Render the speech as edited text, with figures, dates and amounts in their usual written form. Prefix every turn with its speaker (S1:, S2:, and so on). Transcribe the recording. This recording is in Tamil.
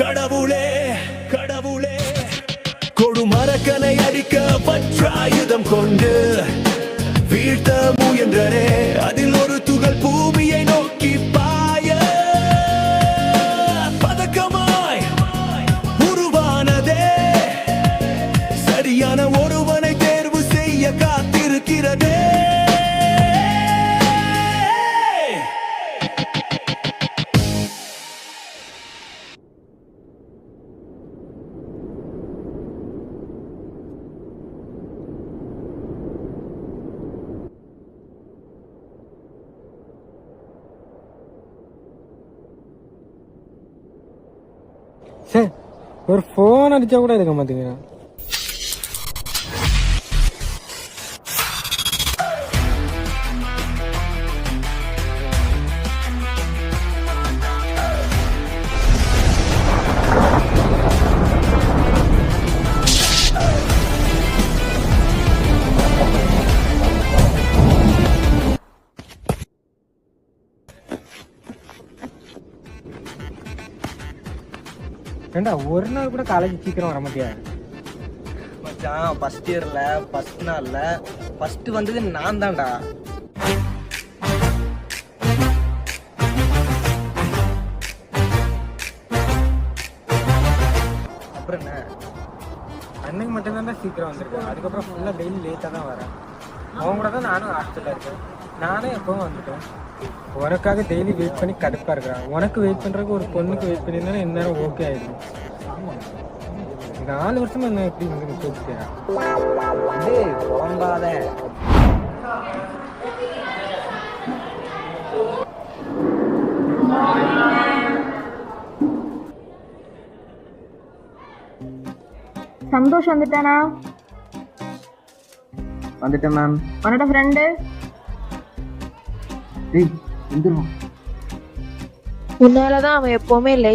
S1: கடவுளே கடவுளே கொடுமரக்கனை அடிக்க பற்றாயுதம் கொண்டு வீழ்த்த முயன்றனே அதில் ஒரு துகள் பூமியை நோக்கி பாய பதக்கமாய் உருவானதே சரியான ஒருவனை தேர்வு செய்ய காத்திருக்கிறதே
S2: சார் ஒரு ஃபோன் அடிச்சா கூட எடுக்க மாட்டேங்கிறேன். ஏண்டா ஒரு நாள் கூட காலேஜ் சீக்கிரம் வர மாட்டியா?
S3: மச்சான் ஃபர்ஸ்ட் இயர்ல ஃபர்ஸ்ட் நாள்ல ஃபர்ஸ்ட் வந்தது நான் தான்டா. அப்புறம் என்ன,
S2: அன்னைக்கு மட்டும்தான் சீக்கிரம் வந்திருக்கேன். அதுக்கப்புறம் ஃபுல்லாக டெய்லி லேட்டாக தான் வரேன். அவங்க கூட தான் நானும் ஹாஸ்டலில் இருக்கேன். நானே எப்பவும் வந்துட்டேன். உனக்காக டெய்லி வெயிட் பண்ணி கடுப்பாக இருக்கிறான். உனக்கு வெயிட் பண்ணுறதுக்கு ஒரு பொண்ணுக்கு வெயிட் பண்ணியிருந்தாலும் இந்நேரம் ஓகே ஆயிடும். 4 வருஷமா என்ன எப்படி வந்து தோச்சுக்கிறேன்?
S3: போகாத
S4: சந்தோஷ் வந்துட்டானா?
S3: வந்துட்டேன் மேம்.
S4: உன்னோட ஃப்ரெண்டு
S3: வந்துருவான்.
S4: உன்னாலதான் அவன் எப்பவுமே லேட்